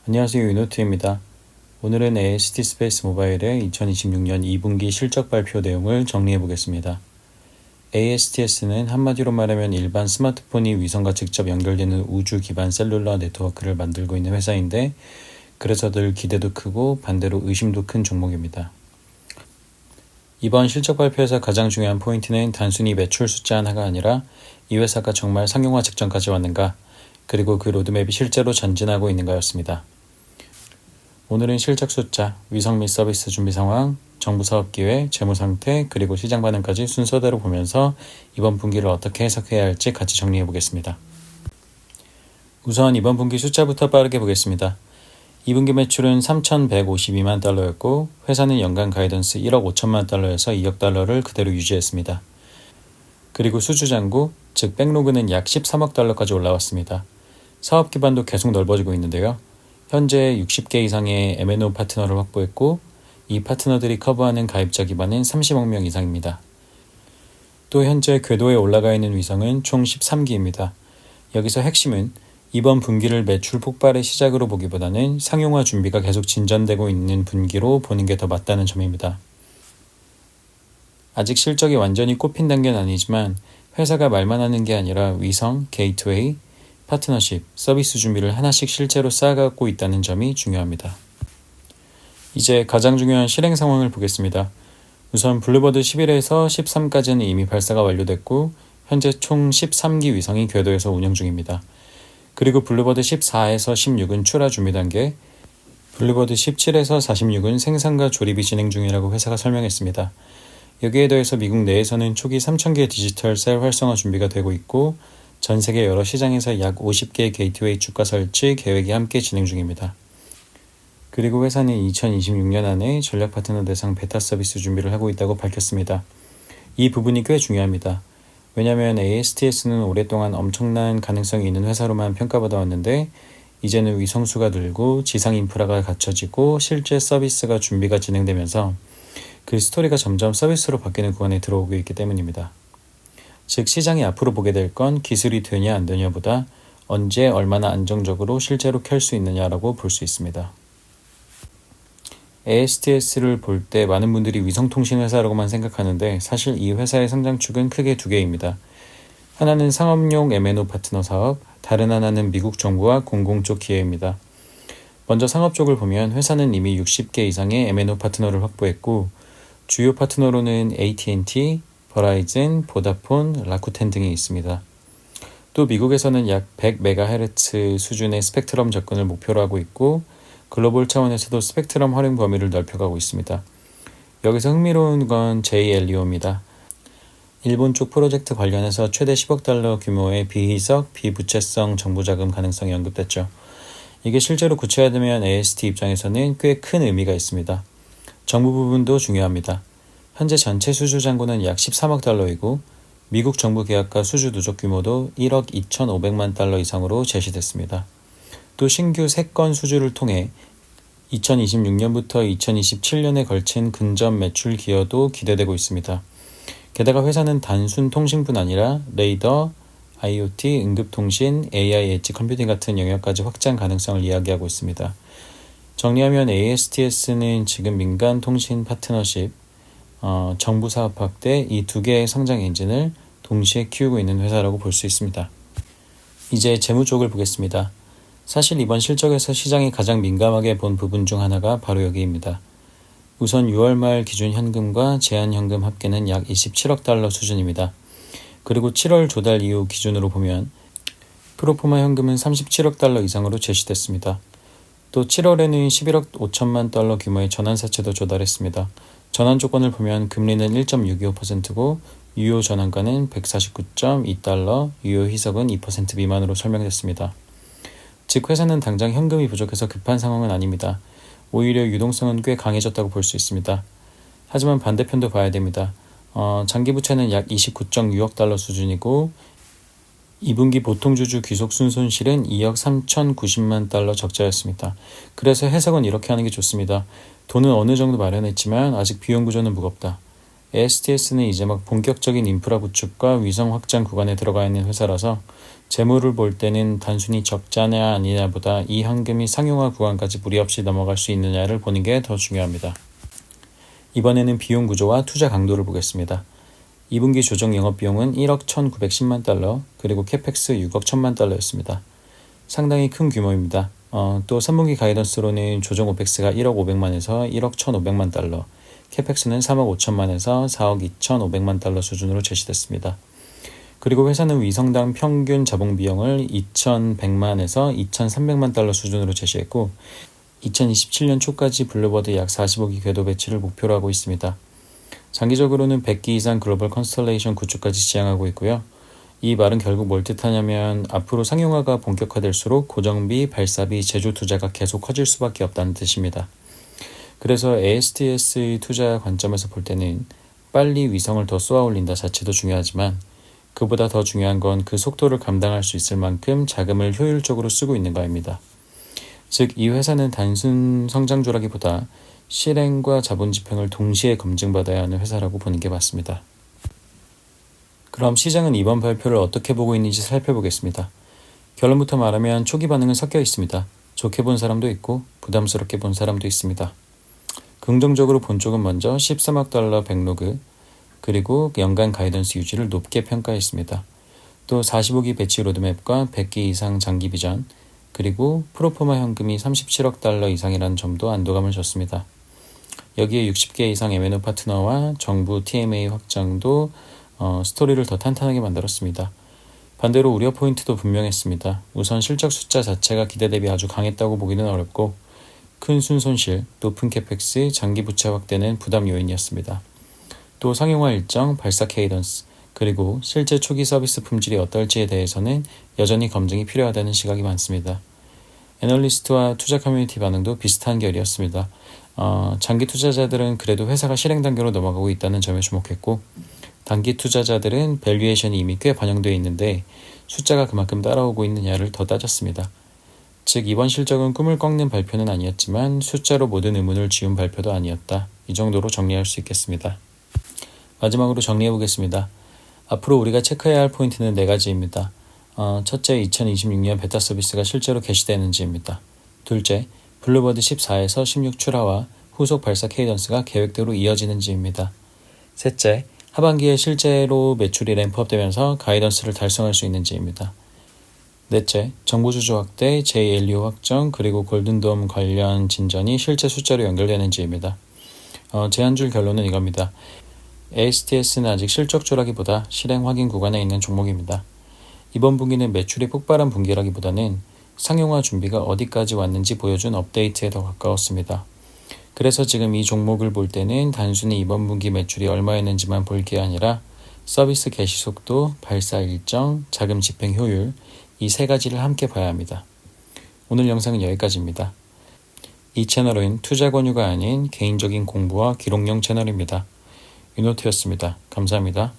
안녕하세요, 유노트입니다. 오늘은 AST 스페이스 모바일의 2026년 2분기 실적 발표 내용을 정리해 보겠습니다. ASTS는 한마디로 말하면 일반 스마트폰이 위성과 직접 연결되는 우주 기반 셀룰러 네트워크를 만들고 있는 회사인데, 그래서 늘 기대도 크고 반대로 의심도 큰 종목입니다. 이번 실적 발표에서 가장 중요한 포인트는 단순히 매출 숫자 하나가 아니라 이 회사가 정말 상용화 직전까지 왔는가, 그리고 그 로드맵이 실제로 전진하고 있는가였습니다. 오늘은 실적 숫자, 위성 및 서비스 준비 상황, 정부 사업 기회, 재무 상태, 그리고 시장 반응까지 순서대로 보면서 이번 분기를 어떻게 해석해야 할지 같이 정리해 보겠습니다. 우선 이번 분기 숫자부터 빠르게 보겠습니다. 2분기 매출은 3,152만 달러였고, 회사는 연간 가이던스 1억 5천만 달러에서 2억 달러를 그대로 유지했습니다. 그리고 수주잔고, 즉 백로그는 약 13억 달러까지 올라왔습니다. 사업 기반도 계속 넓어지고 있는데요. 현재 60개 이상의 M&O 파트너를 확보했고, 이 파트너들이 커버하는 가입자 기반은 30억 명 이상입니다. 또 현재 궤도에 올라가 있는 위성은 총 13기입니다. 여기서 핵심은 이번 분기를 매출 폭발의 시작으로 보기보다는 상용화 준비가 계속 진전되고 있는 분기로 보는 게 더 맞다는 점입니다. 아직 실적이 완전히 꼽힌 단계는 아니지만 회사가 말만 하는 게 아니라 위성, 게이트웨이, 파트너십, 서비스 준비를 하나씩 실제로 쌓아가고 있다는 점이 중요합니다. 이제 가장 중요한 실행 상황을 보겠습니다. 우선 블루버드 11에서 13까지는 이미 발사가 완료됐고, 현재 총 13기 위성이 궤도에서 운영 중입니다. 그리고 블루버드 14에서 16은 출하 준비 단계, 블루버드 17에서 46은 생산과 조립이 진행 중이라고 회사가 설명했습니다. 여기에 더해서 미국 내에서는 초기 3,000개의 디지털 셀 활성화 준비가 되고 있고, 전 세계 여러 시장에서 약 50개의 게이트웨이 주가 설치 계획이 함께 진행 중입니다. 그리고 회사는 2026년 안에 전략 파트너 대상 베타 서비스 준비를 하고 있다고 밝혔습니다. 이 부분이 꽤 중요합니다. 왜냐하면 ASTS는 오랫동안 엄청난 가능성이 있는 회사로만 평가받아 왔는데, 이제는 위성수가 늘고 지상 인프라가 갖춰지고 실제 서비스가 준비가 진행되면서 그 스토리가 점점 서비스로 바뀌는 구간에 들어오고 있기 때문입니다. 즉 시장이 앞으로 보게 될 건 기술이 되냐 안 되냐보다 언제 얼마나 안정적으로 실제로 켤 수 있느냐라고 볼 수 있습니다. ASTS를 볼 때 많은 분들이 위성통신 회사라고만 생각하는데, 사실 이 회사의 성장축은 크게 두 개입니다. 하나는 상업용 M&O 파트너 사업, 다른 하나는 미국 정부와 공공 쪽 기회입니다. 먼저 상업 쪽을 보면 회사는 이미 60개 이상의 M&O 파트너를 확보했고, 주요 파트너로는 AT&T, 버라이즌, 보다폰, 라쿠텐 등이 있습니다. 또 미국에서는 약 100MHz 수준의 스펙트럼 접근을 목표로 하고 있고, 글로벌 차원에서도 스펙트럼 활용 범위를 넓혀가고 있습니다. 여기서 흥미로운 건 JLEO입니다. 일본 쪽 프로젝트 관련해서 최대 10억 달러 규모의 비희석, 비부채성 정부 자금 가능성이 언급됐죠. 이게 실제로 구체화되면 AST 입장에서는 꽤 큰 의미가 있습니다. 정부 부분도 중요합니다. 현재 전체 수주 잔고는 약 13억 달러이고, 미국 정부 계약과 수주 누적 규모도 1억 2,500만 달러 이상으로 제시됐습니다. 또 신규 3건 수주를 통해 2026년부터 2027년에 걸친 근접 매출 기여도 기대되고 있습니다. 게다가 회사는 단순 통신뿐 아니라 레이더, IoT, 응급통신, AI 엣지 컴퓨팅 같은 영역까지 확장 가능성을 이야기하고 있습니다. 정리하면 ASTS는 지금 민간 통신 파트너십, 정부 사업 확대 이 두 개의 성장 엔진을 동시에 키우고 있는 회사라고 볼 수 있습니다. 이제 재무 쪽을 보겠습니다. 사실 이번 실적에서 시장이 가장 민감하게 본 부분 중 하나가 바로 여기입니다. 우선 6월 말 기준 현금과 제한 현금 합계는 약 27억 달러 수준입니다. 그리고 7월 조달 이후 기준으로 보면 프로포마 현금은 37억 달러 이상으로 제시됐습니다. 또 7월에는 11억 5천만 달러 규모의 전환사채도 조달했습니다. 전환 조건을 보면 금리는 1.625%고 유효 전환가는 149.2달러, 유효 희석은 2% 미만으로 설명됐습니다. 즉 회사는 당장 현금이 부족해서 급한 상황은 아닙니다. 오히려 유동성은 꽤 강해졌다고 볼 수 있습니다. 하지만 반대편도 봐야 됩니다. 장기 부채는 약 29.6억 달러 수준이고, 2분기 보통주주 귀속순손실은 2억 3,090만 달러 적자였습니다. 그래서 해석은 이렇게 하는 게 좋습니다. 돈은 어느 정도 마련했지만 아직 비용 구조는 무겁다. ASTS는 이제 막 본격적인 인프라 구축과 위성 확장 구간에 들어가 있는 회사라서 재무를 볼 때는 단순히 적자냐 아니냐보다 이 현금이 상용화 구간까지 무리 없이 넘어갈 수 있느냐를 보는 게 더 중요합니다. 이번에는 비용 구조와 투자 강도를 보겠습니다. 2분기 조정 영업비용은 1억 1,910만 달러, 그리고 캐펙스 6억 1천만 달러였습니다. 상당히 큰 규모입니다. 또 3분기 가이던스로는 조정 오펙스가 1억 500만에서 1억 1,500만 달러, 캐펙스는 3억 5천만에서 4억 2,500만 달러 수준으로 제시됐습니다. 그리고 회사는 위성당 평균 자본 비용을 2,100만에서 2,300만 달러 수준으로 제시했고 2027년 초까지 블루버드 약 40억의 궤도 배치를 목표로 하고 있습니다. 장기적으로는 100기 이상 글로벌 컨스텔레이션 구축까지 지향하고 있고요. 이 말은 결국 뭘 뜻하냐면 앞으로 상용화가 본격화될수록 고정비, 발사비, 제조 투자가 계속 커질 수밖에 없다는 뜻입니다. 그래서 ASTS의 투자 관점에서 볼 때는 빨리 위성을 더 쏘아 올린다 자체도 중요하지만 그보다 더 중요한 건 그 속도를 감당할 수 있을 만큼 자금을 효율적으로 쓰고 있는가입니다. 즉, 이 회사는 단순 성장주라기보다 실행과 자본 집행을 동시에 검증받아야 하는 회사라고 보는 게 맞습니다. 그럼 시장은 이번 발표를 어떻게 보고 있는지 살펴보겠습니다. 결론부터 말하면 초기 반응은 섞여 있습니다. 좋게 본 사람도 있고 부담스럽게 본 사람도 있습니다. 긍정적으로 본 쪽은 먼저 13억 달러 백로그, 그리고 연간 가이던스 유지를 높게 평가했습니다. 또 45기 배치 로드맵과 100기 이상 장기 비전, 그리고 프로포마 현금이 37억 달러 이상이라는 점도 안도감을 줬습니다. 여기에 60개 이상 M&O 파트너와 정부 TMA 확장도 스토리를 더 탄탄하게 만들었습니다. 반대로 우려 포인트도 분명했습니다. 우선 실적 숫자 자체가 기대 대비 아주 강했다고 보기는 어렵고 큰 순손실, 높은 캐펙스, 장기 부채 확대는 부담 요인이었습니다. 또 상용화 일정, 발사 케이던스, 그리고 실제 초기 서비스 품질이 어떨지에 대해서는 여전히 검증이 필요하다는 시각이 많습니다. 애널리스트와 투자 커뮤니티 반응도 비슷한 결이었습니다. 장기 투자자들은 그래도 회사가 실행 단계로 넘어가고 있다는 점에 주목했고 단기 투자자들은 밸류에이션이 이미 꽤 반영되어 있는데 숫자가 그만큼 따라오고 있느냐를 더 따졌습니다. 즉 이번 실적은 꿈을 꺾는 발표는 아니었지만 숫자로 모든 의문을 지운 발표도 아니었다. 이 정도로 정리할 수 있겠습니다. 마지막으로 정리해보겠습니다. 앞으로 우리가 체크해야 할 포인트는 4가지입니다. 첫째, 2026년 베타 서비스가 실제로 개시되는지입니다. 둘째, 블루버드 14에서 16 출하와 후속 발사 케이던스가 계획대로 이어지는지입니다. 셋째, 하반기에 실제로 매출이 램프업되면서 가이던스를 달성할 수 있는지입니다. 넷째, 정부 주주 확대, JLU 확정, 그리고 골든돔 관련 진전이 실제 숫자로 연결되는지입니다. 제 한 줄 결론은 이겁니다. ASTS는 아직 실적주라기보다 실행 확인 구간에 있는 종목입니다. 이번 분기는 매출이 폭발한 분기라기보다는 상용화 준비가 어디까지 왔는지 보여준 업데이트에 더 가까웠습니다. 그래서 지금 이 종목을 볼 때는 단순히 이번 분기 매출이 얼마였는지만 볼 게 아니라 서비스 개시 속도, 발사 일정, 자금 집행 효율, 이 3가지를 함께 봐야 합니다. 오늘 영상은 여기까지입니다. 이 채널은 투자 권유가 아닌 개인적인 공부와 기록용 채널입니다. 윤호트였습니다. 감사합니다.